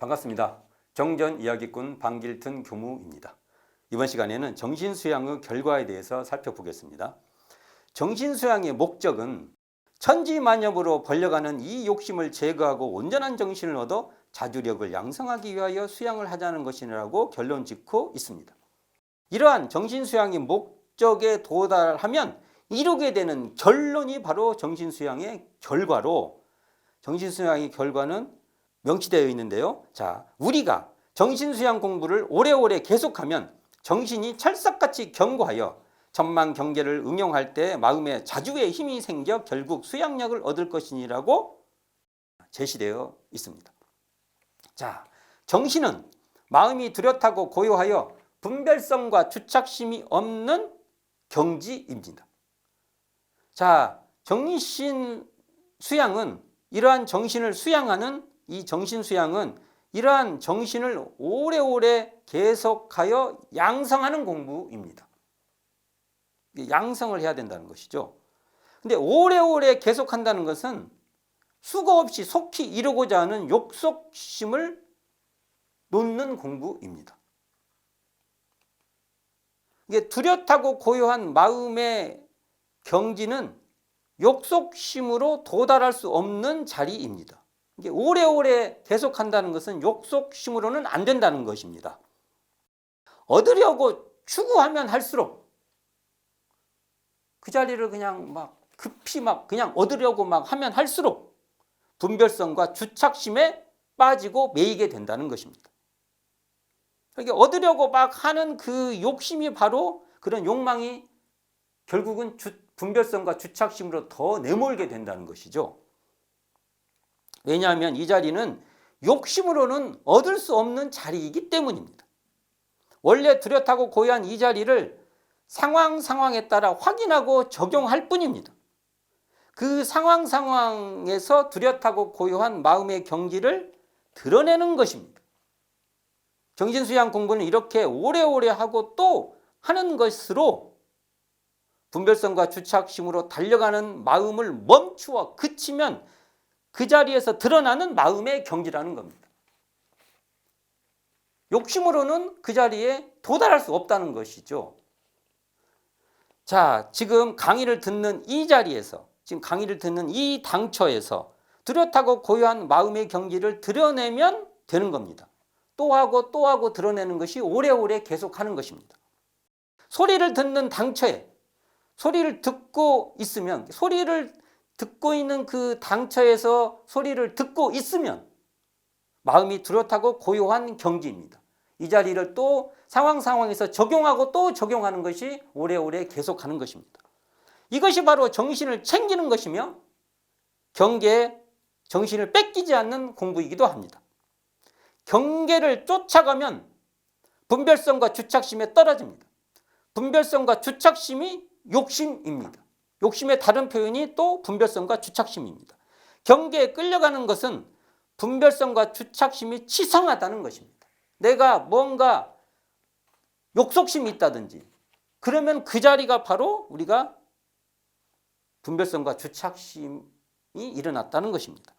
반갑습니다. 정전 이야기꾼 방길튼 교무입니다. 이번 시간에는 정신수양의 결과에 대해서 살펴보겠습니다. 정신수양의 목적은 천지만엽으로 벌려가는 이 욕심을 제거하고 온전한 정신을 얻어 자주력을 양성하기 위하여 수양을 하자는 것이라고 결론 짓고 있습니다. 이러한 정신수양의 목적에 도달하면 이루게 되는 결론이 바로 정신수양의 결과로, 정신수양의 결과는 명시되어 있는데요. 자, 우리가 정신수양 공부를 오래오래 계속하면 정신이 철석같이 견고하여 천만 경계를 응용할 때 마음에 자주의 힘이 생겨 결국 수양력을 얻을 것이니라고 제시되어 있습니다. 자, 정신은 마음이 뚜렷하고 고요하여 분별성과 주착심이 없는 경지입니다. 자, 정신 수양은 이러한 정신을 수양하는 이 정신 수양은 이러한 정신을 오래오래 계속하여 양성하는 공부입니다. 양성을 해야 된다는 것이죠. 근데 오래오래 계속한다는 것은 수고 없이 속히 이루고자 하는 욕속심을 놓는 공부입니다. 이게 뚜렷하고 고요한 마음의 경지는 욕속심으로 도달할 수 없는 자리입니다. 이게 오래오래 계속한다는 것은 욕속심으로는 안 된다는 것입니다. 얻으려고 추구하면 할수록 그 자리를 그냥 막 급히 그냥 얻으려고 하면 할수록 분별성과 주착심에 빠지고 매이게 된다는 것입니다. 그러니까 얻으려고 하는 그 욕심이 바로 그런 욕망이 결국은 분별성과 주착심으로 더 내몰게 된다는 것이죠. 왜냐하면 이 자리는 욕심으로는 얻을 수 없는 자리이기 때문입니다. 원래 뚜렷하고 고요한 이 자리를 상황에 따라 확인하고 적용할 뿐입니다. 그 상황에서 뚜렷하고 고요한 마음의 경지를 드러내는 것입니다. 정신수양 공부는 이렇게 오래오래 하고 또 하는 것으로 분별성과 주착심으로 달려가는 마음을 멈추어 그치면 그 자리에서 드러나는 마음의 경지라는 겁니다. 욕심으로는 그 자리에 도달할 수 없다는 것이죠. 자, 지금 강의를 듣는 이 자리에서, 지금 강의를 듣는 이 당처에서 뚜렷하고 고요한 마음의 경지를 드러내면 되는 겁니다. 또 하고 또 하고 드러내는 것이 오래오래 계속하는 것입니다. 소리를 듣는 당처에 소리를 듣고 있으면, 소리를 듣고 있는 그 당처에서 소리를 듣고 있으면 마음이 뚜렷하고 고요한 경지입니다. 이 자리를 또 상황에서 적용하고 또 적용하는 것이 오래오래 계속하는 것입니다. 이것이 바로 정신을 챙기는 것이며 경계에 정신을 뺏기지 않는 공부이기도 합니다. 경계를 쫓아가면 분별성과 주착심에 떨어집니다. 분별성과 주착심이 욕심입니다. 욕심의 다른 표현이 또 분별성과 주착심입니다. 경계에 끌려가는 것은 분별성과 주착심이 치성하다는 것입니다. 내가 뭔가 욕속심이 있다든지 그러면 그 자리가 바로 우리가 분별성과 주착심이 일어났다는 것입니다.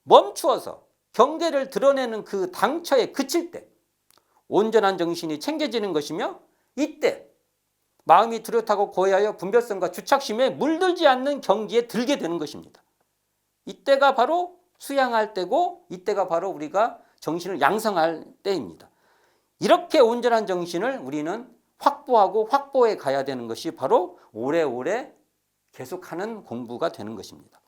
멈추어서 경계를 드러내는 그 당처에 그칠 때 온전한 정신이 챙겨지는 것이며 이때 마음이 뚜렷하고 고요하여 분별성과 주착심에 물들지 않는 경지에 들게 되는 것입니다. 이때가 바로 수양할 때고 이때가 바로 우리가 정신을 양성할 때입니다. 이렇게 온전한 정신을 우리는 확보하고 확보해 가야 되는 것이 바로 오래오래 계속하는 공부가 되는 것입니다.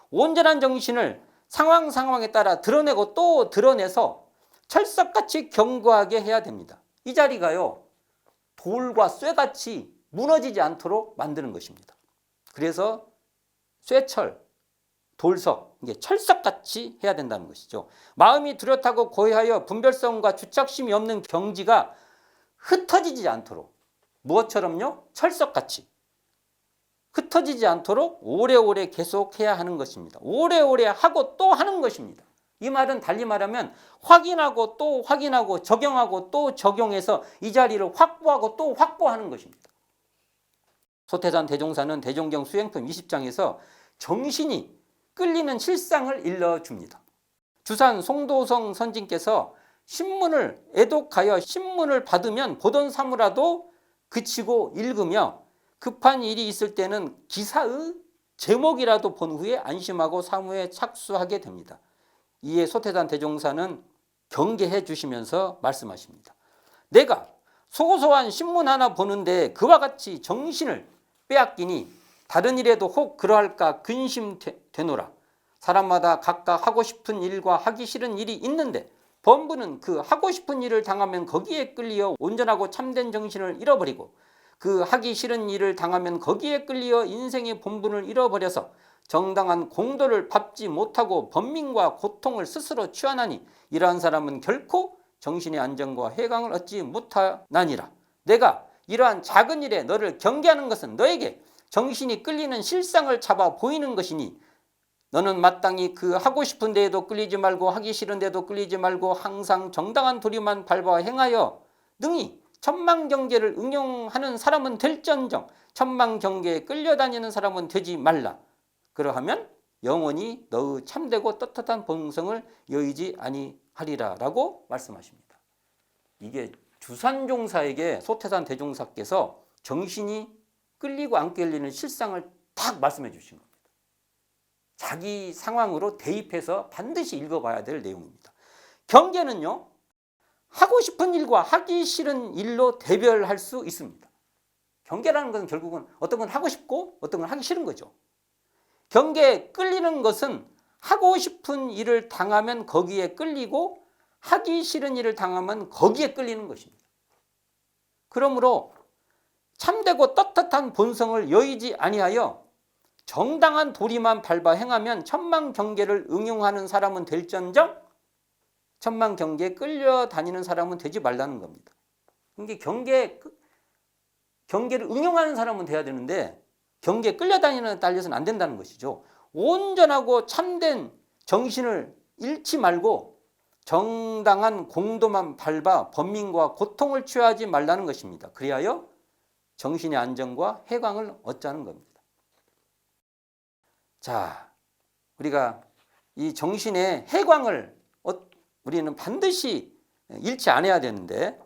온전한 정신을 상황에 따라 드러내고 또 드러내서 철석같이 견고하게 해야 됩니다. 이 자리가요, 돌과 쇠같이 무너지지 않도록 만드는 것입니다. 그래서 쇠철, 돌석, 이게 철석같이 해야 된다는 것이죠. 마음이 뚜렷하고 고요하여 분별성과 주착심이 없는 경지가 흩어지지 않도록, 무엇처럼요? 철석같이 흩어지지 않도록 오래오래 계속해야 하는 것입니다. 오래오래 하고 또 하는 것입니다. 이 말은 달리 말하면 확인하고 또 확인하고 적용하고 또 적용해서 이 자리를 확보하고 또 확보하는 것입니다. 소태산 대종사는 대종경 수행품 20장에서 정신이 끌리는 실상을 일러줍니다. 주산 송도성 선진께서 신문을 애독하여 신문을 받으면 보던 사무라도 그치고 읽으며 급한 일이 있을 때는 기사의 제목이라도 본 후에 안심하고 사무에 착수하게 됩니다. 이에 소태산 대종사는 경계해 주시면서 말씀하십니다. 내가 소소한 신문 하나 보는데 그와 같이 정신을 빼앗기니 다른 일에도 혹 그러할까 근심되노라. 사람마다 각각 하고 싶은 일과 하기 싫은 일이 있는데 범부는 그 하고 싶은 일을 당하면 거기에 끌리어 온전하고 참된 정신을 잃어버리고 그 하기 싫은 일을 당하면 거기에 끌리어 인생의 본분을 잃어버려서 정당한 공도를 밟지 못하고 번민과 고통을 스스로 취하나니 이러한 사람은 결코 정신의 안정과 해강을 얻지 못하나니라. 내가 이러한 작은 일에 너를 경계하는 것은 너에게 정신이 끌리는 실상을 잡아 보이는 것이니 너는 마땅히 그 하고 싶은 데에도 끌리지 말고 하기 싫은 데도 끌리지 말고 항상 정당한 도리만 밟아 행하여 능히 천만경계를 응용하는 사람은 될지언정 천만경계에 끌려다니는 사람은 되지 말라. 그러하면 영원히 너의 참되고 떳떳한 본성을 여의지 아니하리라 라고 말씀하십니다. 이게 주산종사에게 소태산 대종사께서 정신이 끌리고 안 끌리는 실상을 딱 말씀해 주신 겁니다. 자기 상황으로 대입해서 반드시 읽어봐야 될 내용입니다. 경계는요, 하고 싶은 일과 하기 싫은 일로 대별할 수 있습니다. 경계라는 것은 결국은 어떤 건 하고 싶고 어떤 건 하기 싫은 거죠. 경계에 끌리는 것은 하고 싶은 일을 당하면 거기에 끌리고 하기 싫은 일을 당하면 거기에 끌리는 것입니다. 그러므로 참되고 떳떳한 본성을 여의지 아니하여 정당한 도리만 밟아 행하면 천만경계를 응용하는 사람은 될지언정 천만경계에 끌려다니는 사람은 되지 말라는 겁니다. 그러니까 경계를 응용하는 사람은 돼야 되는데 경계에 끌려다니는 데 딸려서는 안 된다는 것이죠. 온전하고 참된 정신을 잃지 말고 정당한 공도만 밟아 번민과 고통을 취하지 말라는 것입니다. 그리하여 정신의 안정과 해방을 얻자는 겁니다. 자, 우리가 이 정신의 해방을 우리는 반드시 잃지 않아야 되는데,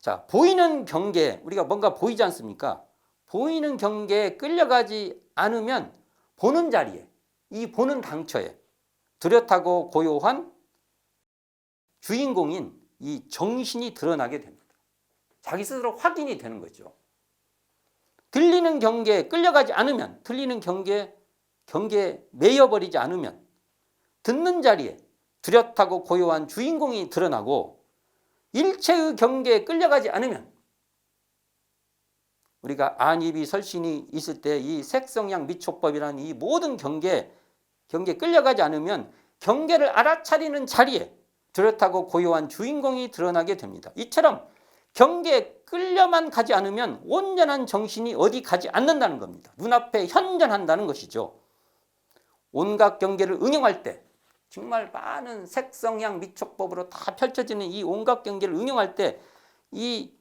자, 보이는 경계, 우리가 뭔가 보이지 않습니까? 보이는 경계에 끌려가지 않으면 보는 자리에, 이 보는 당처에 뚜렷하고 고요한 주인공인 이 정신이 드러나게 됩니다. 자기 스스로 확인이 되는 거죠. 들리는 경계에 끌려가지 않으면, 들리는 경계에 매여버리지 않으면 듣는 자리에 뚜렷하고 고요한 주인공이 드러나고 일체의 경계에 끌려가지 않으면 우리가 안입이 설신이 있을 때 이 색성양 미촉법이라는 이 모든 경계에 끌려가지 않으면 경계를 알아차리는 자리에 뚜렷하고 고요한 주인공이 드러나게 됩니다. 이처럼 경계에 끌려만 가지 않으면 온전한 정신이 어디 가지 않는다는 겁니다. 눈앞에 현존한다는 것이죠. 온갖 경계를 응용할 때 정말 많은 색성양 미촉법으로 다 펼쳐지는 이 온갖 경계를 응용할 때 이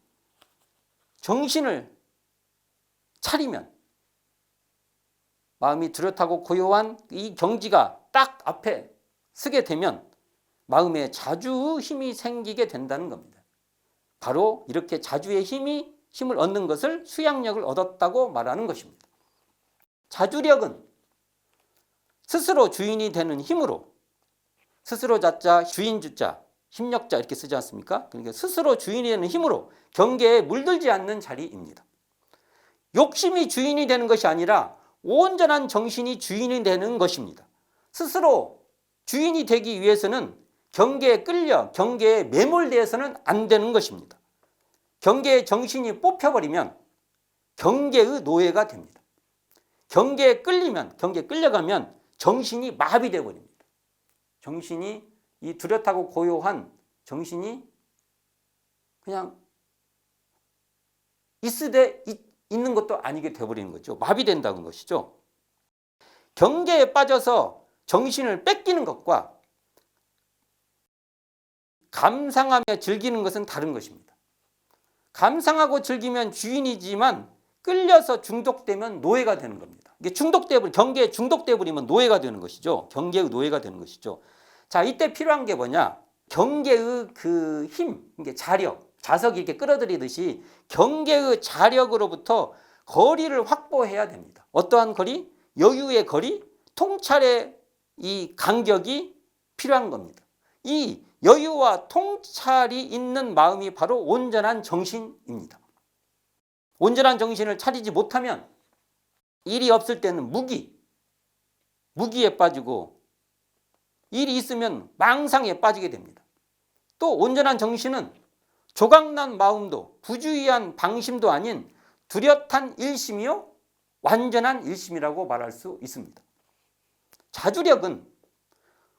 정신을 차리면 마음이 뚜렷하고 고요한 이 경지가 딱 앞에 서게 되면 마음에 자주의 힘이 생기게 된다는 겁니다. 바로 이렇게 자주의 힘을 얻는 것을 수양력을 얻었다고 말하는 것입니다. 자주력은 스스로 주인이 되는 힘으로, 스스로 자자 주인 주자 힘력자 이렇게 쓰지 않습니까? 그러니까 스스로 주인이 되는 힘으로 경계에 물들지 않는 자리입니다. 욕심이 주인이 되는 것이 아니라 온전한 정신이 주인이 되는 것입니다. 스스로 주인이 되기 위해서는 경계에 끌려 경계에 매몰되어서는 안 되는 것입니다. 경계에 정신이 뽑혀버리면 경계의 노예가 됩니다. 경계에 끌려가면 정신이 마비되어 버립니다. 정신이 이 뚜렷하고 고요한 정신이 그냥 있는 것도 아니게 되어버리는 거죠. 마비된다는 것이죠. 경계에 빠져서 정신을 뺏기는 것과 감상하며 즐기는 것은 다른 것입니다. 감상하고 즐기면 주인이지만 끌려서 중독되면 노예가 되는 겁니다. 이게 경계에 중독돼 버리면 노예가 되는 것이죠. 경계의 노예가 되는 것이죠. 자, 이때 필요한 게 뭐냐? 경계의 그 힘, 이게 자력, 자석이 이렇게 끌어들이듯이 경계의 자력으로부터 거리를 확보해야 됩니다. 어떠한 거리? 여유의 거리, 통찰의 이 간격이 필요한 겁니다. 이 여유와 통찰이 있는 마음이 바로 온전한 정신입니다. 온전한 정신을 차리지 못하면 일이 없을 때는 무기에 빠지고, 일이 있으면 망상에 빠지게 됩니다. 또 온전한 정신은 조각난 마음도 부주의한 방심도 아닌 뚜렷한 일심이요 완전한 일심이라고 말할 수 있습니다. 자주력은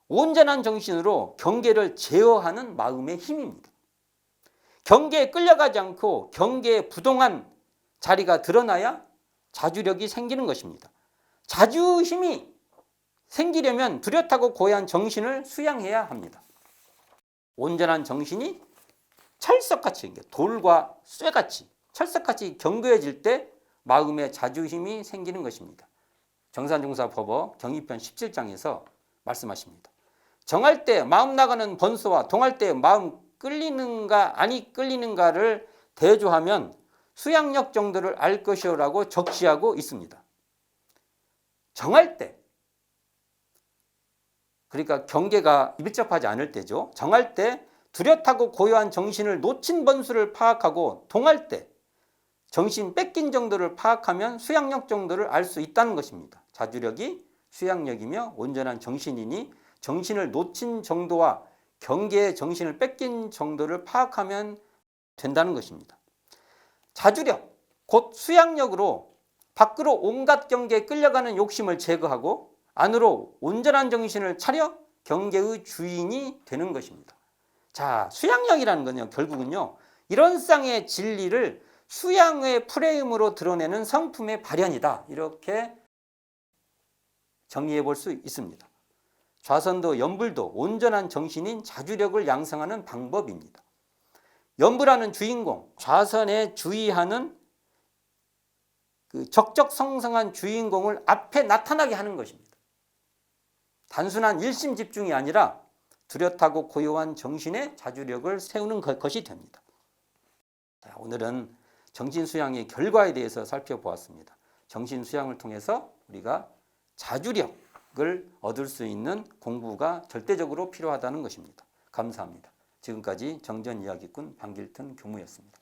온전한 정신으로 경계를 제어하는 마음의 힘입니다. 경계에 끌려가지 않고 경계에 부동한 자리가 드러나야 자주력이 생기는 것입니다. 자주힘이 생기려면 뚜렷하고 고야한 정신을 수양해야 합니다. 온전한 정신이 철석같이, 돌과 쇠같이 철석같이 견고해질 때 마음의 자주힘이 생기는 것입니다. 정산종사법어 경의편 17장에서 말씀하십니다. 정할 때 마음 나가는 번수와 동할 때 마음 끌리는가 아니 끌리는가를 대조하면 수양력 정도를 알 것이오라고 적시하고 있습니다. 정할 때, 그러니까 경계가 밀접하지 않을 때죠. 정할 때 뚜렷하고 고요한 정신을 놓친 번수를 파악하고, 동할 때 정신 뺏긴 정도를 파악하면 수양력 정도를 알 수 있다는 것입니다. 자주력이 수양력이며 온전한 정신이니 정신을 놓친 정도와 경계의 정신을 뺏긴 정도를 파악하면 된다는 것입니다. 자주력, 곧 수양력으로 밖으로 온갖 경계에 끌려가는 욕심을 제거하고 안으로 온전한 정신을 차려 경계의 주인이 되는 것입니다. 자, 수양력이라는 건요, 결국은요, 이런 쌍의 진리를 수양의 프레임으로 드러내는 성품의 발현이다. 이렇게 정리해 볼 수 있습니다. 좌선도 연불도 온전한 정신인 자주력을 양성하는 방법입니다. 연불하는 주인공, 좌선에 주의하는 그 적적성성한 주인공을 앞에 나타나게 하는 것입니다. 단순한 일심 집중이 아니라 뚜렷하고 고요한 정신의 자주력을 세우는 것이 됩니다. 자, 오늘은 정신수양의 결과에 대해서 살펴보았습니다. 정신수양을 통해서 우리가 자주력을 얻을 수 있는 공부가 절대적으로 필요하다는 것입니다. 감사합니다. 지금까지 정전이야기꾼 방길튼 교무였습니다.